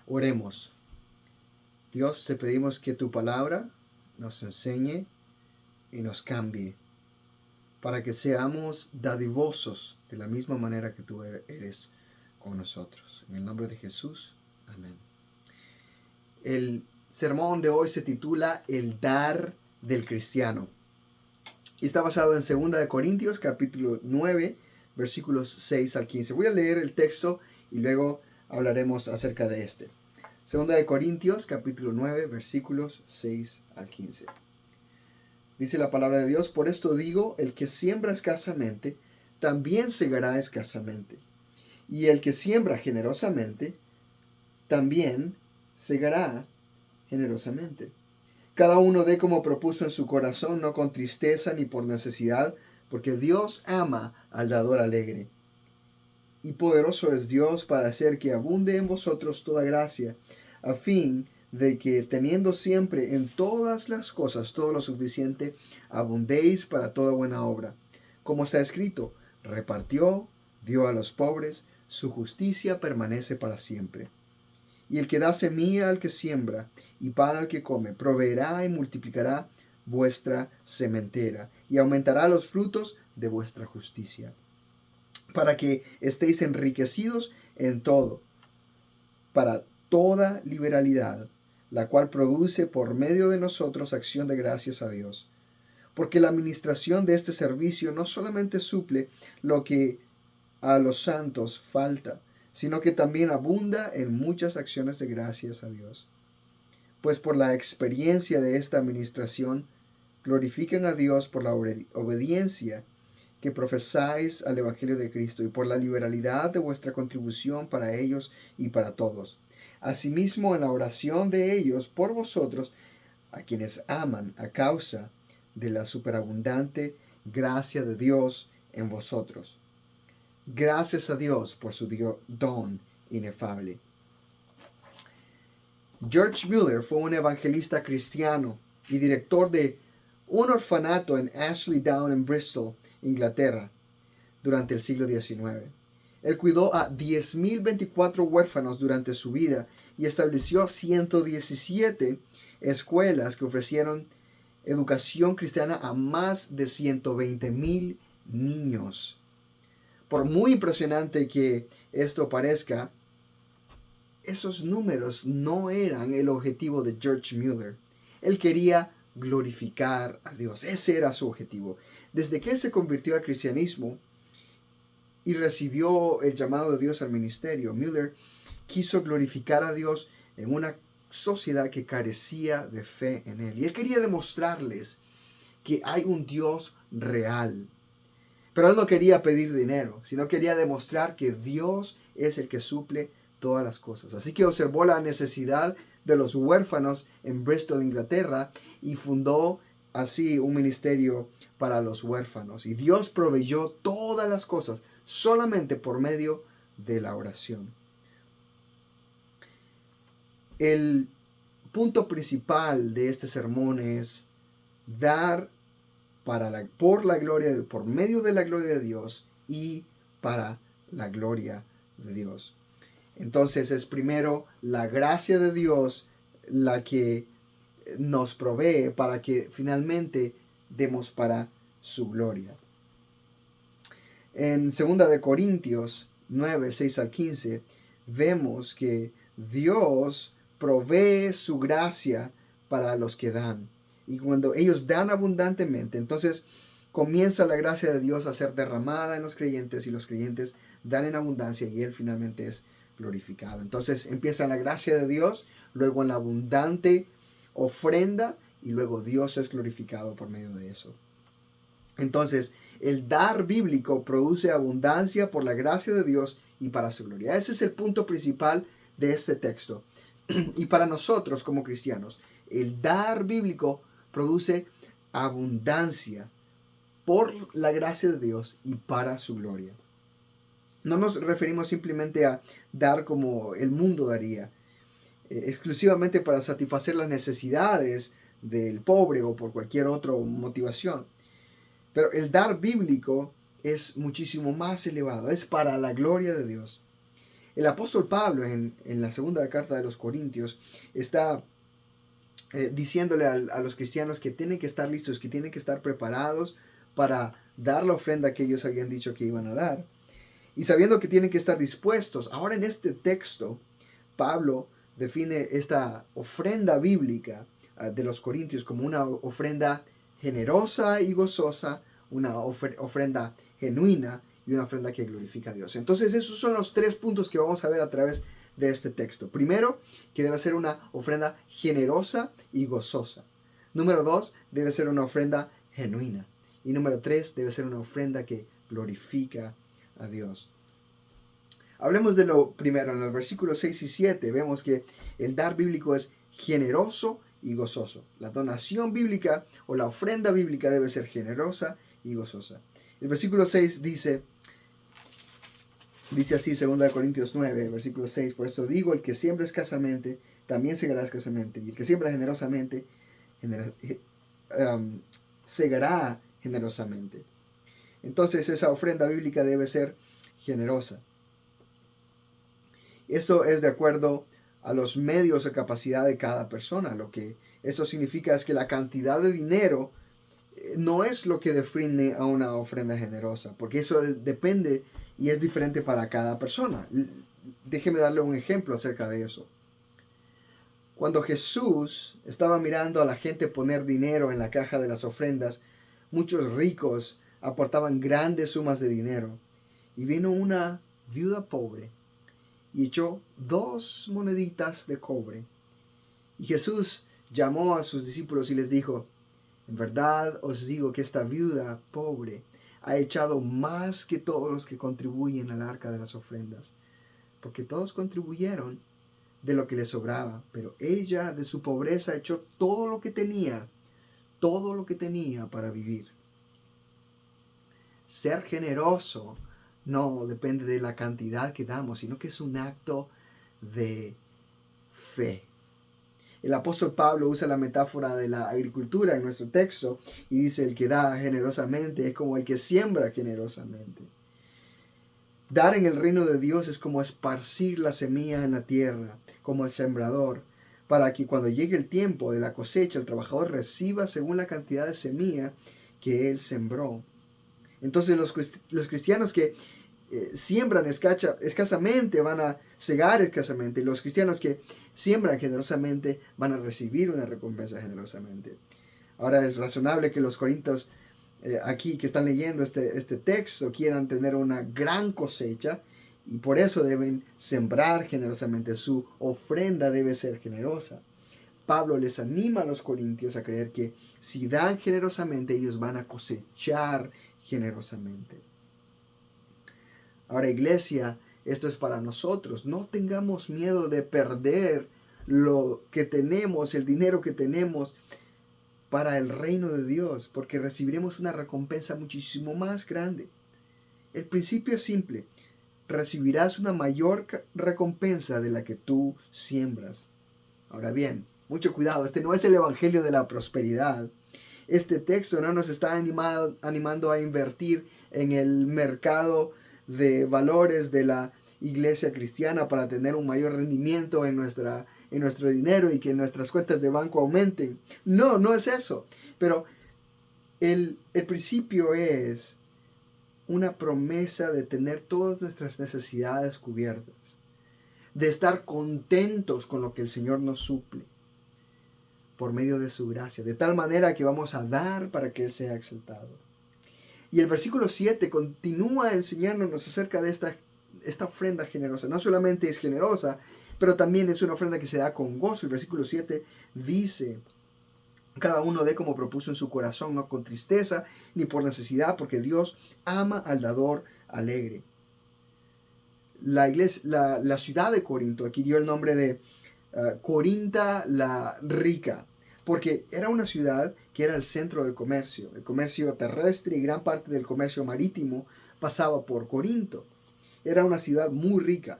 Oremos. Dios, te pedimos que tu palabra nos enseñe y nos cambie, para que seamos dadivosos de la misma manera que tú eres con nosotros. En el nombre de Jesús, amén. El sermón de hoy se titula El dar del cristiano. Y está basado en 2 Corintios, capítulo 9, versículos 6 al 15. Voy a leer el texto y luego hablaremos acerca de este. 2 Corintios, capítulo 9, versículos 6 al 15. Dice la palabra de Dios: por esto digo, el que siembra escasamente, también segará escasamente. Y el que siembra generosamente, también segará generosamente. Cada uno dé como propuso en su corazón, no con tristeza ni por necesidad, porque Dios ama al dador alegre. Y poderoso es Dios para hacer que abunde en vosotros toda gracia, a fin de que, teniendo siempre en todas las cosas todo lo suficiente, abundéis para toda buena obra. Como está escrito: repartió, dio a los pobres, su justicia permanece para siempre. Y el que da semilla al que siembra y pan al que come, proveerá y multiplicará vuestra sementera, y aumentará los frutos de vuestra justicia, para que estéis enriquecidos en todo, para toda liberalidad, la cual produce por medio de nosotros acción de gracias a Dios. Porque la administración de este servicio no solamente suple lo que a los santos falta, sino que también abunda en muchas acciones de gracias a Dios. Pues por la experiencia de esta administración, glorifican a Dios por la obediencia que profesáis al Evangelio de Cristo, y por la liberalidad de vuestra contribución para ellos y para todos. Asimismo, en la oración de ellos por vosotros, a quienes aman a causa de la superabundante gracia de Dios en vosotros. Gracias a Dios por su don inefable. George Mueller fue un evangelista cristiano y director de un orfanato en Ashley Down en Bristol, Inglaterra, durante el siglo XIX. Él cuidó a 10.024 huérfanos durante su vida y estableció 117 escuelas que ofrecieron educación cristiana a más de 120.000 niños. Por muy impresionante que esto parezca, esos números no eran el objetivo de George Mueller. Él quería glorificar a Dios. Ese era su objetivo. Desde que él se convirtió al cristianismo y recibió el llamado de Dios al ministerio, Mueller quiso glorificar a Dios en una sociedad que carecía de fe en él. Y él quería demostrarles que hay un Dios real. Pero él no quería pedir dinero, sino quería demostrar que Dios es el que suple todas las cosas. Así que observó la necesidad de los huérfanos en Bristol, Inglaterra, y fundó así un ministerio para los huérfanos. Y Dios proveyó todas las cosas solamente por medio de la oración. El punto principal de este sermón es dar por medio de la gloria de Dios y para la gloria de Dios. Entonces es primero la gracia de Dios la que nos provee para que finalmente demos para su gloria. En 2 Corintios 9, 6 al 15, vemos que Dios provee su gracia para los que dan. Y cuando ellos dan abundantemente, entonces comienza la gracia de Dios a ser derramada en los creyentes, y los creyentes dan en abundancia y Él finalmente es glorificado. Entonces empieza la gracia de Dios, luego en la abundante ofrenda, y luego Dios es glorificado por medio de eso. Entonces, el dar bíblico produce abundancia por la gracia de Dios y para su gloria. Ese es el punto principal de este texto. Y para nosotros como cristianos, el dar bíblico produce abundancia por la gracia de Dios y para su gloria. No nos referimos simplemente a dar como el mundo daría, exclusivamente para satisfacer las necesidades del pobre o por cualquier otra motivación. Pero el dar bíblico es muchísimo más elevado, es para la gloria de Dios. El apóstol Pablo en la segunda carta de los Corintios está diciéndole a los cristianos que tienen que estar listos, que tienen que estar preparados para dar la ofrenda que ellos habían dicho que iban a dar. Y sabiendo que tienen que estar dispuestos, ahora en este texto, Pablo define esta ofrenda bíblica de los Corintios como una ofrenda generosa y gozosa, una ofrenda genuina y una ofrenda que glorifica a Dios. Entonces esos son los 3 puntos que vamos a ver a través de este texto. Primero, que debe ser una ofrenda generosa y gozosa. Número 2, debe ser una ofrenda genuina. Y número 3, debe ser una ofrenda que glorifica a Dios. Hablemos de lo primero. En los versículos 6 y 7 vemos que el dar bíblico es generoso y gozoso. La donación bíblica o la ofrenda bíblica debe ser generosa y gozosa. El versículo 6 dice así, 2 Corintios 9, versículo 6, por esto digo, el que siembra escasamente, también segará escasamente, y el que siembra generosamente, segará generosamente. Entonces esa ofrenda bíblica debe ser generosa. Esto es de acuerdo a los medios o capacidad de cada persona. Lo que eso significa es que la cantidad de dinero no es lo que define a una ofrenda generosa, porque eso depende y es diferente para cada persona. Déjeme darle un ejemplo acerca de eso. Cuando Jesús estaba mirando a la gente poner dinero en la caja de las ofrendas, muchos ricos aportaban grandes sumas de dinero. Y vino una viuda pobre y echó 2 moneditas de cobre. Y Jesús llamó a sus discípulos y les dijo, en verdad os digo que esta viuda pobre ha echado más que todos los que contribuyen al arca de las ofrendas, porque todos contribuyeron de lo que le sobraba, pero ella de su pobreza echó todo lo que tenía para vivir. Ser generoso no depende de la cantidad que damos, sino que es un acto de fe. El apóstol Pablo usa la metáfora de la agricultura en nuestro texto y dice, el que da generosamente es como el que siembra generosamente. Dar en el reino de Dios es como esparcir la semilla en la tierra, como el sembrador, para que cuando llegue el tiempo de la cosecha, el trabajador reciba según la cantidad de semilla que él sembró. Entonces los cristianos que siembran escasamente van a segar escasamente, y los cristianos que siembran generosamente van a recibir una recompensa generosamente. Ahora es razonable que los corintios aquí que están leyendo este texto quieran tener una gran cosecha y por eso deben sembrar generosamente. Su ofrenda debe ser generosa. Pablo les anima a los corintios a creer que si dan generosamente ellos van a cosechar generosamente. Ahora, iglesia, esto es para nosotros. No tengamos miedo de perder lo que tenemos, el dinero que tenemos para el reino de Dios, porque recibiremos una recompensa muchísimo más grande. El principio es simple. Recibirás una mayor recompensa de la que tú siembras. Ahora bien, mucho cuidado, este no es el evangelio de la prosperidad. Este texto no nos está animando a invertir en el mercado de valores de la iglesia cristiana para tener un mayor rendimiento en nuestro dinero y que nuestras cuentas de banco aumenten. No, no es eso. Pero el principio es una promesa de tener todas nuestras necesidades cubiertas, de estar contentos con lo que el Señor nos suple por medio de su gracia, de tal manera que vamos a dar para que Él sea exaltado. Y el versículo 7 continúa enseñándonos acerca de esta ofrenda generosa. No solamente es generosa, pero también es una ofrenda que se da con gozo. El versículo 7 dice, cada uno dé como propuso en su corazón, no con tristeza ni por necesidad, porque Dios ama al dador alegre. La ciudad de Corinto adquirió el nombre de Corinta la Rica, porque era una ciudad que era el centro del comercio. El comercio terrestre y gran parte del comercio marítimo pasaba por Corinto. Era una ciudad muy rica.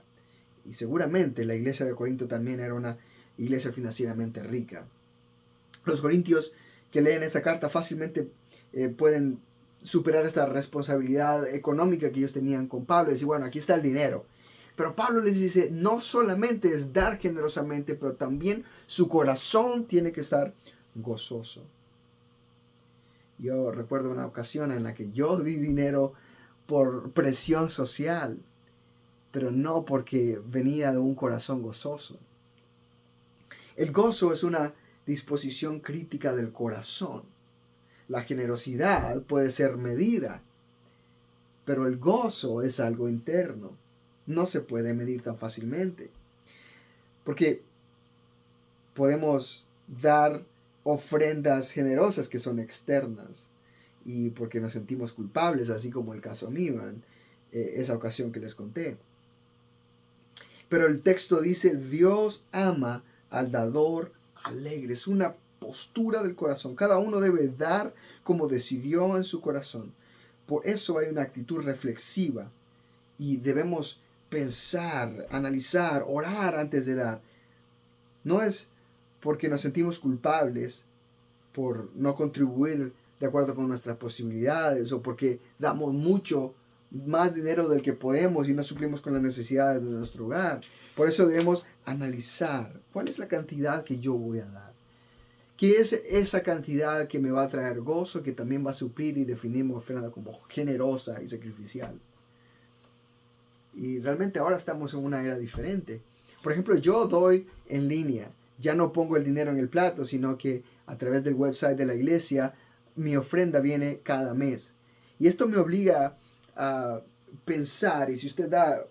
Y seguramente la iglesia de Corinto también era una iglesia financieramente rica. Los corintios que leen esa carta fácilmente pueden superar esta responsabilidad económica que ellos tenían con Pablo. Y decir, bueno, aquí está el dinero. Pero Pablo les dice, no solamente es dar generosamente, pero también su corazón tiene que estar gozoso. Yo recuerdo una ocasión en la que yo di dinero por presión social, pero no porque venía de un corazón gozoso. El gozo es una disposición crítica del corazón. La generosidad puede ser medida, pero el gozo es algo interno. No se puede medir tan fácilmente. Porque podemos dar ofrendas generosas que son externas y porque nos sentimos culpables, así como el caso mío en esa ocasión que les conté. Pero el texto dice, Dios ama al dador alegre. Es una postura del corazón. Cada uno debe dar como decidió en su corazón. Por eso hay una actitud reflexiva y debemos pensar, analizar, orar antes de dar. No es porque nos sentimos culpables por no contribuir de acuerdo con nuestras posibilidades o porque damos mucho más dinero del que podemos y no suplimos con las necesidades de nuestro hogar. Por eso debemos analizar cuál es la cantidad que yo voy a dar. ¿Qué es esa cantidad que me va a traer gozo, que también va a suplir y definir mi ofrenda como generosa y sacrificial? Y realmente ahora estamos en una era diferente. Por ejemplo, yo doy en línea. Ya no pongo el dinero en el plato, sino que a través del website de la iglesia mi ofrenda viene cada mes. Y esto me obliga a pensar, y si usted da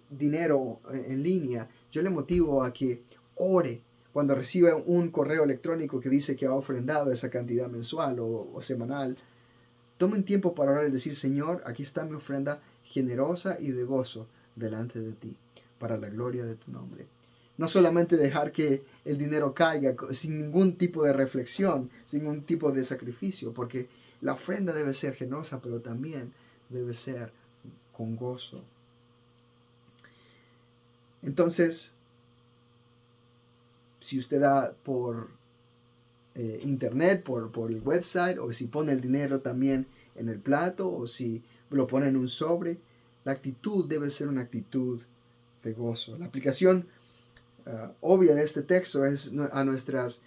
dinero en línea, yo le motivo a que ore cuando reciba un correo electrónico que dice que ha ofrendado esa cantidad mensual o semanal. Tomen tiempo para orar y decir, Señor, aquí está mi ofrenda generosa y de gozo delante de ti, para la gloria de tu nombre. No solamente dejar que el dinero caiga sin ningún tipo de reflexión, sin ningún tipo de sacrificio, porque la ofrenda debe ser generosa, pero también debe ser con gozo. Entonces, si usted da por internet, por el website, o si pone el dinero también en el plato, o si lo pone en un sobre, la actitud debe ser una actitud de gozo. La aplicación obvia de este texto es a nuestras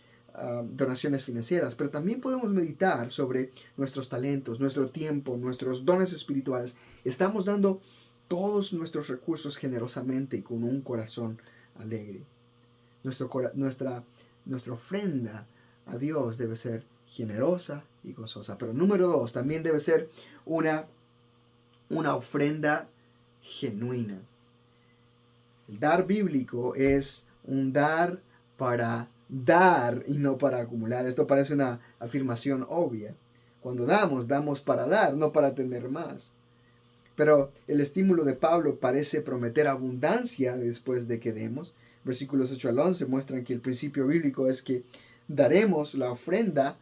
donaciones financieras, pero también podemos meditar sobre nuestros talentos, nuestro tiempo, nuestros dones espirituales. Estamos dando todos nuestros recursos generosamente y con un corazón alegre. Nuestra ofrenda a Dios debe ser generosa y gozosa. Pero número 2, también debe ser una ofrenda genuina. El dar bíblico es un dar para dar y no para acumular. Esto parece una afirmación obvia. Cuando damos para dar, no para tener más. Pero el estímulo de Pablo parece prometer abundancia después de que demos. Versículos 8 al 11 muestran que el principio bíblico es que daremos la ofrenda,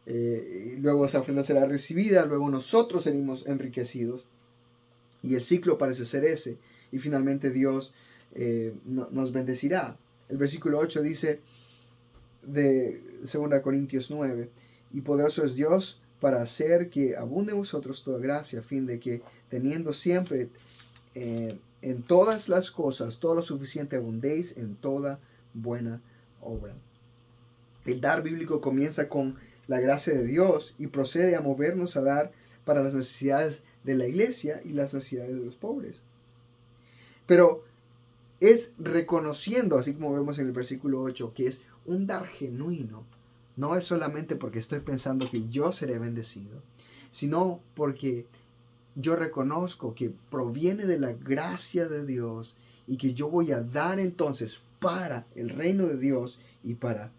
y luego esa ofrenda será recibida, luego nosotros seremos enriquecidos. Y el ciclo parece ser ese. Y finalmente Dios nos bendecirá. El versículo 8 dice de 2 Corintios 9, y poderoso es Dios para hacer que abunde en vosotros toda gracia, a fin de que teniendo siempre en todas las cosas todo lo suficiente, abundéis en toda buena obra. El dar bíblico comienza con la gracia de Dios y procede a movernos a dar para las necesidades de la iglesia y las necesidades de los pobres. Pero es reconociendo, así como vemos en el versículo 8, que es un dar genuino. No es solamente porque estoy pensando que yo seré bendecido, sino porque yo reconozco que proviene de la gracia de Dios y que yo voy a dar entonces para el reino de Dios y para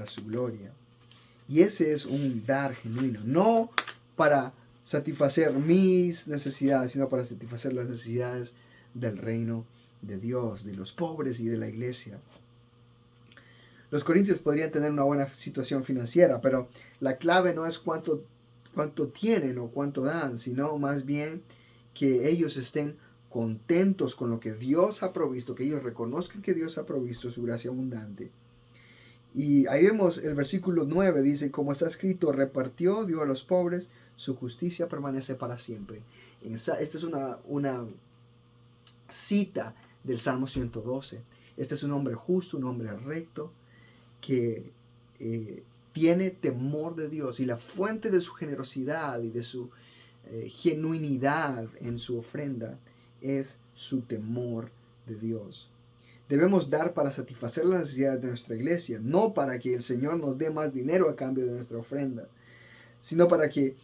su gloria. Y ese es un dar genuino, no para satisfacer mis necesidades, sino para satisfacer las necesidades del reino de Dios, de los pobres y de la iglesia. Los corintios podrían tener una buena situación financiera, pero la clave no es cuánto tienen o cuánto dan, sino más bien que ellos estén contentos con lo que Dios ha provisto, que ellos reconozcan que Dios ha provisto su gracia abundante. Y ahí vemos el versículo 9, dice, como está escrito, repartió, dio a los pobres, su justicia permanece para siempre. Esta es una cita del Salmo 112. Este es un hombre justo, un hombre recto, que tiene temor de Dios, y la fuente de su generosidad y de su genuinidad en su ofrenda es su temor de Dios. Debemos dar para satisfacer las necesidades de nuestra iglesia, no para que el Señor nos dé más dinero a cambio de nuestra ofrenda, sino para que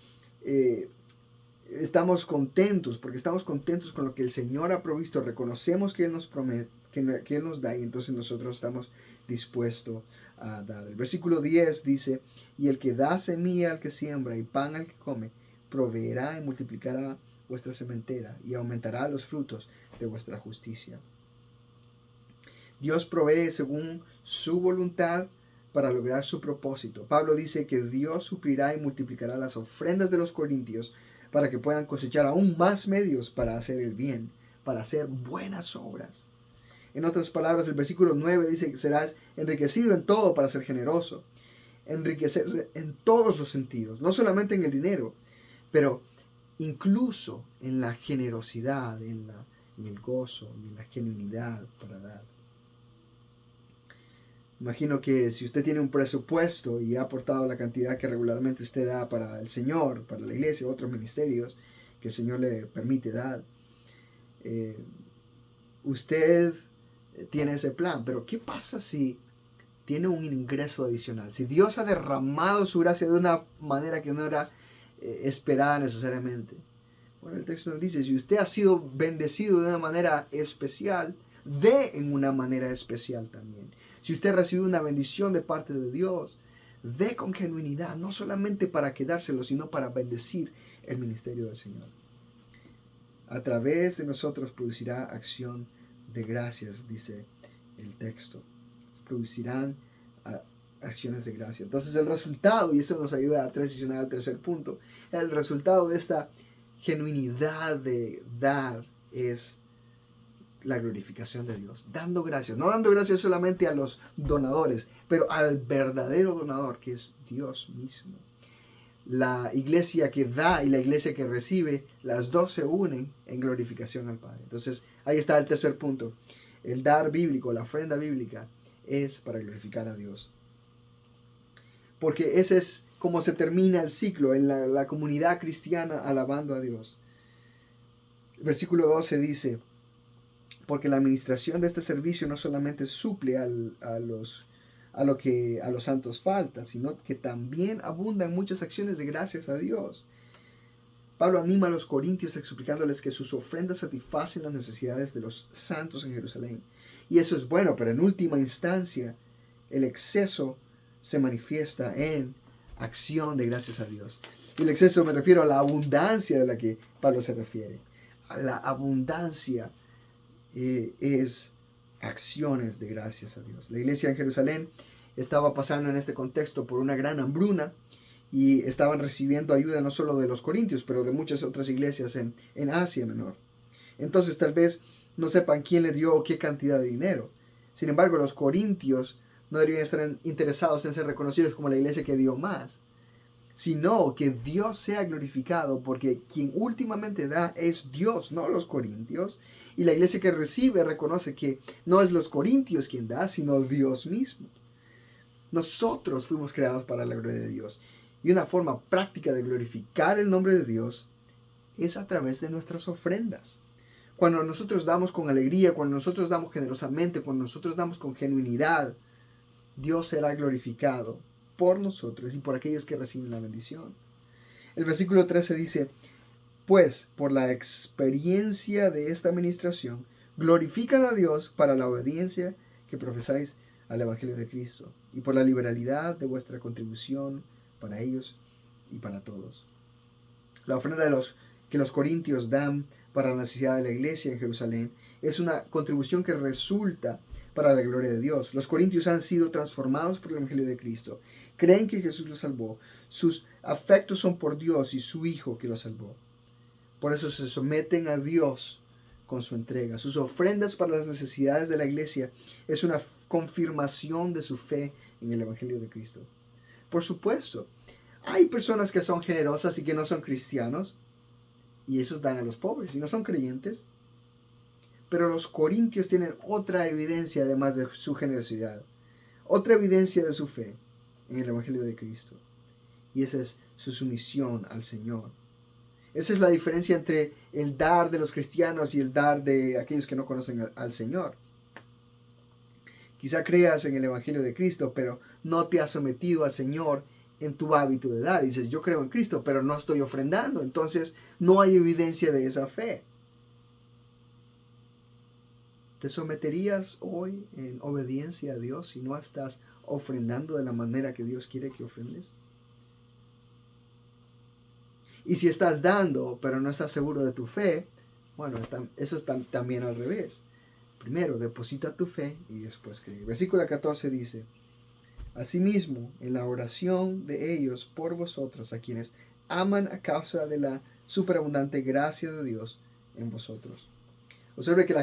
estamos contentos, porque estamos contentos con lo que el Señor ha provisto, reconocemos que Él nos promete, que Él nos da, y entonces nosotros estamos dispuestos a dar. El versículo 10 dice: y el que da semilla al que siembra y pan al que come, proveerá y multiplicará vuestra sementera y aumentará los frutos de vuestra justicia. Dios provee según su voluntad para lograr su propósito. Pablo dice que Dios suplirá y multiplicará las ofrendas de los corintios para que puedan cosechar aún más medios para hacer el bien, para hacer buenas obras. En otras palabras, el versículo 9 dice que serás enriquecido en todo para ser generoso. Enriquecerse en todos los sentidos, no solamente en el dinero, pero incluso en la generosidad, en el gozo y en la genuinidad para dar. Imagino que si usted tiene un presupuesto y ha aportado la cantidad que regularmente usted da para el Señor, para la iglesia, otros ministerios que el Señor le permite dar, usted tiene ese plan. Pero ¿qué pasa si tiene un ingreso adicional? Si Dios ha derramado su gracia de una manera que no era esperada necesariamente. Bueno, el texto nos dice: si usted ha sido bendecido de una manera especial, dé en una manera especial también. Si usted recibe una bendición de parte de Dios, dé con genuinidad, no solamente para quedárselo, sino para bendecir el ministerio del Señor. A través de nosotros producirá acción de gracias, dice el texto. Producirán acciones de gracia. Entonces el resultado, y esto nos ayuda a transicionar al tercer punto, el resultado de esta genuinidad de dar es la glorificación de Dios, dando gracias, no dando gracias solamente a los donadores, pero al verdadero donador, que es Dios mismo. La iglesia que da y la iglesia que recibe, las dos se unen en glorificación al Padre. Entonces ahí está el tercer punto. El dar bíblico, la ofrenda bíblica, es para glorificar a Dios. Porque ese es como se termina el ciclo en la comunidad cristiana alabando a Dios. El versículo 12 dice: porque la administración de este servicio no solamente suple a lo que a los santos falta, sino que también abunda en muchas acciones de gracias a Dios. Pablo anima a los corintios explicándoles que sus ofrendas satisfacen las necesidades de los santos en Jerusalén. Y eso es bueno, pero en última instancia el exceso se manifiesta en acción de gracias a Dios. Y el exceso me refiero a la abundancia de la que Pablo se refiere. A la abundancia es acciones de gracias a Dios. La iglesia en Jerusalén estaba pasando en este contexto por una gran hambruna y estaban recibiendo ayuda no solo de los corintios, pero de muchas otras iglesias en Asia Menor. Entonces tal vez no sepan quién le dio qué cantidad de dinero. Sin embargo, los corintios no deberían estar interesados en ser reconocidos como la iglesia que dio más, sino que Dios sea glorificado, porque quien últimamente da es Dios, no los corintios. Y la iglesia que recibe reconoce que no es los corintios quien da, sino Dios mismo. Nosotros fuimos creados para la gloria de Dios. Y una forma práctica de glorificar el nombre de Dios es a través de nuestras ofrendas. Cuando nosotros damos con alegría, cuando nosotros damos generosamente, cuando nosotros damos con genuinidad, Dios será glorificado por nosotros y por aquellos que reciben la bendición. El versículo 13 dice: pues por la experiencia de esta administración glorifican a Dios para la obediencia que profesáis al Evangelio de Cristo y por la liberalidad de vuestra contribución para ellos y para todos. La ofrenda que los corintios dan para la necesidad de la iglesia en Jerusalén es una contribución que resulta para la gloria de Dios. Los corintios han sido transformados por el Evangelio de Cristo. Creen que Jesús los salvó. Sus afectos son por Dios y su Hijo que los salvó. Por eso se someten a Dios con su entrega. Sus ofrendas para las necesidades de la iglesia es una confirmación de su fe en el Evangelio de Cristo. Por supuesto, Hay personas que son generosas y que no son cristianos, y esos dan a los pobres y no son creyentes. Pero los corintios tienen otra evidencia además de su generosidad, otra evidencia de su fe en el Evangelio de Cristo. Y esa es su sumisión al Señor. Esa es la diferencia entre el dar de los cristianos y el dar de aquellos que no conocen al Señor. Quizá creas en el Evangelio de Cristo, pero no te has sometido al Señor en tu hábito de dar. Dices, yo creo en Cristo, pero no estoy ofrendando. Entonces no hay evidencia de esa fe. ¿Te someterías hoy en obediencia a Dios si no estás ofrendando de la manera que Dios quiere que ofrendes? Y si estás dando, pero no estás seguro de tu fe, bueno, eso está también al revés. Primero, deposita tu fe y después cree. Versículo 14 dice, asimismo, en la oración de ellos por vosotros, a quienes aman a causa de la superabundante gracia de Dios en vosotros. Observe que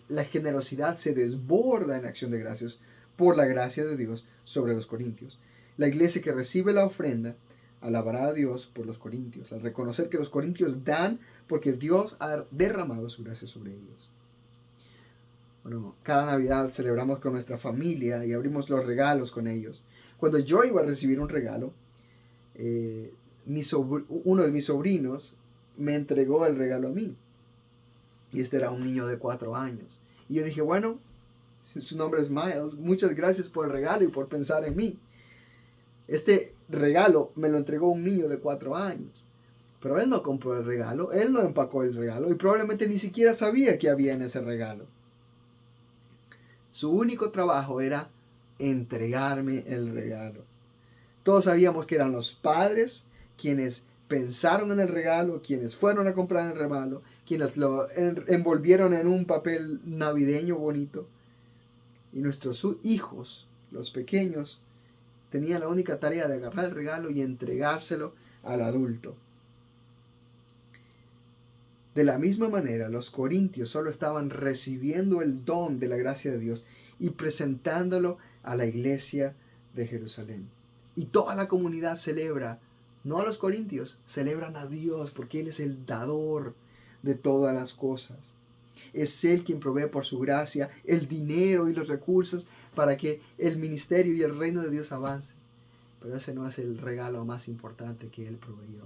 la generosidad se desborda en acción de gracias por la gracia de Dios sobre los corintios. La iglesia que recibe la ofrenda alabará a Dios por los corintios, al reconocer que los corintios dan porque Dios ha derramado su gracia sobre ellos. Bueno, cada Navidad celebramos con nuestra familia y abrimos los regalos con ellos. Cuando yo iba a recibir un regalo, uno de mis sobrinos me entregó el regalo a mí. Y este era un niño de 4 años. Y yo dije, bueno, su nombre es Miles, muchas gracias por el regalo y por pensar en mí. Este regalo me lo entregó un niño de 4 años. Pero él no compró el regalo, él no empacó el regalo y probablemente ni siquiera sabía qué había en ese regalo. Su único trabajo era entregarme el regalo. Todos sabíamos que eran los padres quienes pensaron en el regalo, quienes fueron a comprar el regalo, quienes lo envolvieron en un papel navideño bonito. Y nuestros hijos, los pequeños, tenían la única tarea de agarrar el regalo y entregárselo al adulto. De la misma manera, los corintios solo estaban recibiendo el don de la gracia de Dios y presentándolo a la iglesia de Jerusalén. Y toda la comunidad celebra, no a los corintios, celebran a Dios porque Él es el dador de todas las cosas. Es Él quien provee por su gracia el dinero y los recursos para que el ministerio y el reino de Dios avance. Pero ese no es el regalo más importante que Él proveyó.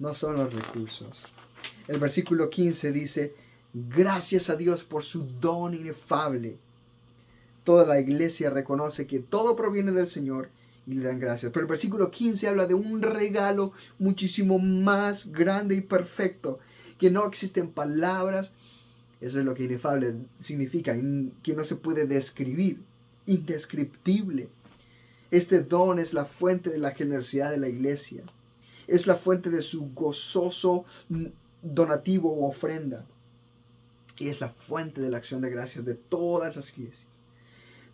No son los recursos. El versículo 15 dice, gracias a Dios por su don inefable. Toda la iglesia reconoce que todo proviene del Señor y le dan gracias. Pero el versículo 15 habla de un regalo muchísimo más grande y perfecto, que no existen palabras. Eso es lo que inefable significa, que no se puede describir, indescriptible. Este don es la fuente de la generosidad de la iglesia. Es la fuente de su gozoso donativo o ofrenda. Y es la fuente de la acción de gracias de todas las iglesias.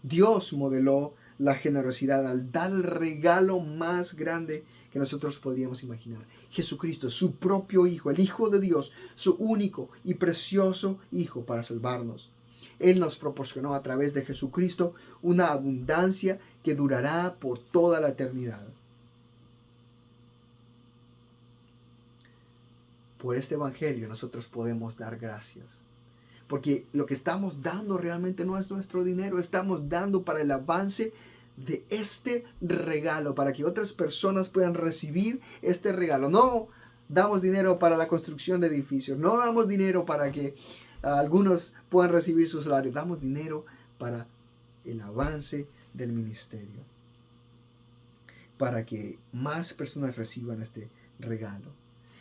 Dios modeló la generosidad al dar el regalo más grande que nosotros podríamos imaginar. Jesucristo, su propio Hijo, el Hijo de Dios, su único y precioso Hijo para salvarnos. Él nos proporcionó a través de Jesucristo una abundancia que durará por toda la eternidad. Por este evangelio nosotros podemos dar gracias. Porque lo que estamos dando realmente no es nuestro dinero, estamos dando para el avance de este regalo, para que otras personas puedan recibir este regalo. No damos dinero para la construcción de edificios, no damos dinero para que algunos puedan recibir su salario, damos dinero para el avance del ministerio, para que más personas reciban este regalo.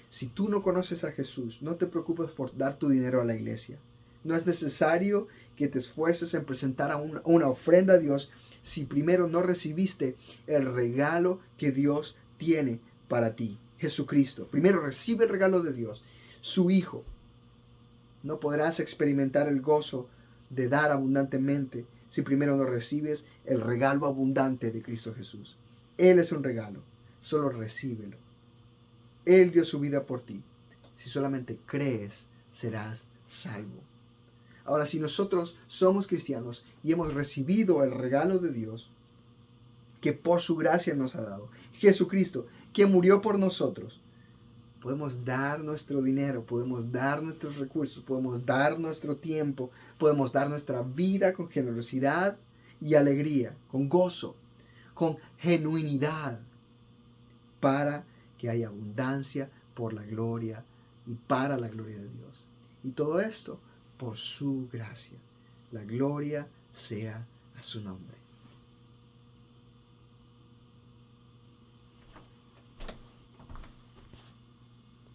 Si tú no conoces a Jesús, no te preocupes por dar tu dinero a la iglesia. No es necesario que te esfuerces en presentar una ofrenda a Dios si primero no recibiste el regalo que Dios tiene para ti, Jesucristo. Primero recibe el regalo de Dios, su Hijo. No podrás experimentar el gozo de dar abundantemente si primero no recibes el regalo abundante de Cristo Jesús. Él es un regalo, solo recíbelo. Él dio su vida por ti. Si solamente crees, serás salvo. Ahora, si nosotros somos cristianos y hemos recibido el regalo de Dios, que por su gracia nos ha dado. Jesucristo, que murió por nosotros. Podemos dar nuestro dinero, podemos dar nuestros recursos, podemos dar nuestro tiempo, podemos dar nuestra vida con generosidad y alegría, con gozo, con genuinidad, para que haya abundancia por la gloria y para la gloria de Dios. Y todo esto por su gracia. La gloria sea a su nombre.